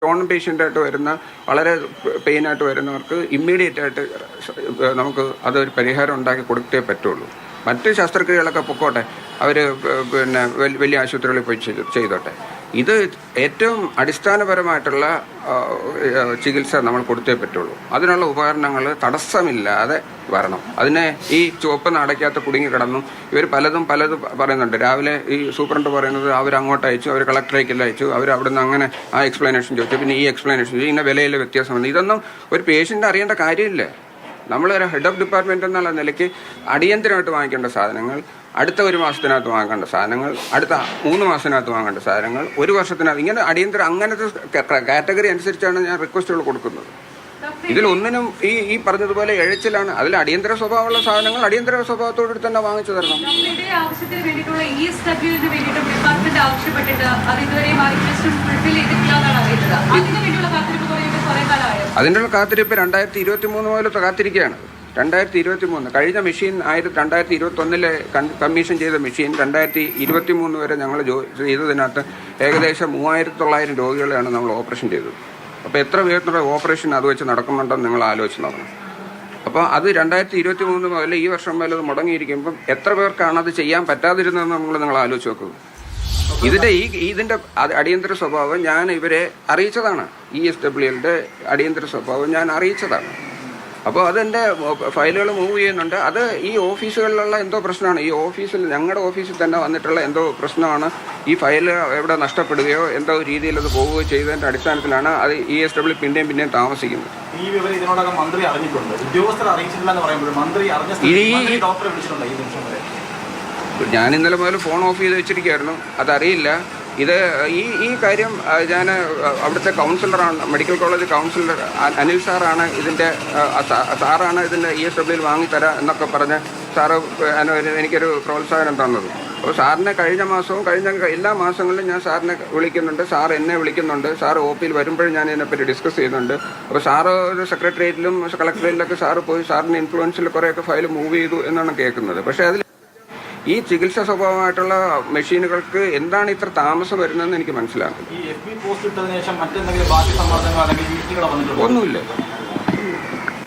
Non പേഷ്യൻ്റായിട്ട് വരുന്ന വളരെ പെയിനായിട്ട് വരുന്നവർക്ക് ഇമ്മീഡിയറ്റ് ആയിട്ട് നമുക്ക് അതൊരു പരിഹാരം ഉണ്ടാക്കി കൊടുത്തേ പറ്റുള്ളൂ. മറ്റ് ശസ്ത്രക്രിയകളൊക്കെ പൊക്കോട്ടെ, അവർ പിന്നെ വലിയ ആശുപത്രികളിൽ പോയി ചെയ്തോട്ടെ. ഇത് ഏറ്റവും അടിസ്ഥാനപരമായിട്ടുള്ള ചികിത്സ നമ്മൾ കൊടുത്തേ പറ്റുള്ളൂ. അതിനുള്ള ഉപകരണങ്ങൾ തടസ്സമില്ലാതെ വരണം. അതിനെ ഈ ചുവപ്പ് നടക്കാത്ത കുടുങ്ങി കിടന്നും ഇവർ പലതും പറയുന്നുണ്ട്. രാവിലെ ഈ സൂപ്രണ്ട് പറയുന്നത് അവർ അങ്ങോട്ട് അയച്ചു, അവർ കളക്ടറേക്കെല്ലാം അയച്ചു, അവർ അവിടെ നിന്ന് അങ്ങനെ ആ എക്സ്പ്ലനേഷൻ ചോദിച്ചു, പിന്നെ ഈ എക്സ്പ്ലനേഷൻ ചോദിച്ചു, ഇങ്ങനെ വിലയിലെ വ്യത്യാസമുണ്ട്. ഇതൊന്നും ഒരു പേഷ്യൻ്റ് അറിയേണ്ട കാര്യമില്ല. നമ്മളൊരു ഹെഡ് ഓഫ് ഡിപ്പാർട്ട്മെൻറ്റ് എന്നുള്ള നിലയ്ക്ക് അടിയന്തരമായിട്ട് വാങ്ങിക്കേണ്ട സാധനങ്ങൾ, അടുത്ത 1 മാസത്തിനകത്ത് വാങ്ങേണ്ട സാധനങ്ങൾ, അടുത്ത 3 മാസത്തിനകത്ത് വാങ്ങേണ്ട സാധനങ്ങൾ, 1 വർഷത്തിനകത്ത്, ഇങ്ങനെ അടിയന്തരം അങ്ങനത്തെ കാറ്റഗറി അനുസരിച്ചാണ് ഞാൻ റിക്വസ്റ്റുകൾ കൊടുക്കുന്നത്. ഇതിലൊന്നിനും ഈ പറഞ്ഞതുപോലെ എഴച്ചിലാണ്. അതിൽ അടിയന്തര സ്വഭാവമുള്ള സാധനങ്ങൾ അടിയന്തര സ്വഭാവത്തോടുകൂടി തന്നെ വാങ്ങിച്ചു തരണം. അതിനുള്ള കാത്തിരിപ്പ് 2023 മുതൽ കാത്തിരിക്കുകയാണ്. 2023 കഴിഞ്ഞ മെഷീൻ 2021 കമ്മീഷൻ ചെയ്ത മെഷീൻ 2023 വരെ ഞങ്ങൾ ചെയ്തതിനകത്ത് ഏകദേശം 3900 രോഗികളെയാണ് നമ്മൾ ഓപ്പറേഷൻ ചെയ്തത്. അപ്പോൾ എത്ര പേരുടെ ഓപ്പറേഷൻ അത് വെച്ച് നടക്കുന്നുണ്ടെന്ന് നിങ്ങൾ ആലോചിച്ച് നോക്കണം. അപ്പോൾ അത് 2023 മുതൽ ഈ വർഷം വരെ അത് മുടങ്ങിയിരിക്കുമ്പം എത്ര പേർക്കാണ് അത് ചെയ്യാൻ പറ്റാതിരുന്നതെന്ന് നിങ്ങൾ ആലോചിച്ച് നോക്കുക. ഇതിൻ്റെ അടിയന്തര സ്വഭാവം ഞാൻ ഇവരെ അറിയിച്ചതാണ്. ESWLയുടെ അടിയന്തര സ്വഭാവം ഞാൻ അറിയിച്ചതാണ്. അപ്പോൾ അതെൻ്റെ ഫയലുകൾ മൂവ് ചെയ്യുന്നുണ്ട്. അത് ഈ ഓഫീസുകളിലുള്ള എന്തോ പ്രശ്നമാണ്. ഈ ഓഫീസിൽ, ഞങ്ങളുടെ ഓഫീസിൽ തന്നെ വന്നിട്ടുള്ള എന്തോ പ്രശ്നമാണ്. ഈ ഫയൽ എവിടെ നഷ്ടപ്പെടുകയോ എന്തോ രീതിയിൽ അത് പോവുകയോ ചെയ്തതിൻ്റെ അടിസ്ഥാനത്തിലാണ് അത് ESW പിന്നെയും താമസിക്കുന്നത്. ഈ വിവരം ഇതിനോടകം മന്ത്രി അറിഞ്ഞിട്ടുണ്ട്, ഉദ്യോഗസ്ഥർ അറിയിച്ചിട്ടില്ല എന്ന് പറയുമ്പോൾ മന്ത്രി ഡോക്ടറെ വിളിച്ചിട്ടുണ്ട് ഈ നിമിഷം വരെ. ഞാൻ ഇന്നലെ മുതൽ ഫോൺ ഓഫ് ചെയ്ത് വെച്ചിരിക്കുകയായിരുന്നു, അതറിയില്ല. ഇത് ഈ കാര്യം ഞാൻ അവിടുത്തെ കൗൺസിലറാണ്, മെഡിക്കൽ കോളേജ് കൗൺസിലർ അനിൽ സാറാണ് സാറാണ് ഇതിൻ്റെ ESWയിൽ വാങ്ങിത്തരാം എന്നൊക്കെ പറഞ്ഞ് സാറ് എനിക്കൊരു പ്രോത്സാഹനം തന്നത്. അപ്പോൾ സാറിനെ കഴിഞ്ഞ മാസവും കഴിഞ്ഞ എല്ലാ മാസങ്ങളിലും ഞാൻ സാറിനെ വിളിക്കുന്നുണ്ട്, സാർ എന്നെ വിളിക്കുന്നുണ്ട്. സാറ് OPയിൽ വരുമ്പോഴും ഞാൻ ഇതിനെപ്പറ്റി ഡിസ്കസ് ചെയ്യുന്നുണ്ട്. അപ്പോൾ സാറ് ഒരു സെക്രട്ടേറിയറ്റിലും കളക്ടറേറ്റിലൊക്കെ സാറ് പോയി സാറിൻ്റെ ഇൻഫ്ലുവൻസിൽ കുറേയൊക്കെ ഫയൽ മൂവ് ചെയ്തു എന്നാണ് കേൾക്കുന്നത്. പക്ഷേ അതിൽ ഈ ചികിത്സാ സ്വഭാവമായിട്ടുള്ള മെഷീനുകൾക്ക് എന്താണ് ഇത്ര താമസം വരുന്നതെന്ന് എനിക്ക് മനസ്സിലാകും. ഈ FB പോസ്റ്റ് ഇട്ടതിന് ശേഷം മറ്റെന്തെങ്കിലും ബാക്കി സമ്മർദ്ദങ്ങൾ അല്ലെങ്കിൽ ഒന്നുമില്ല.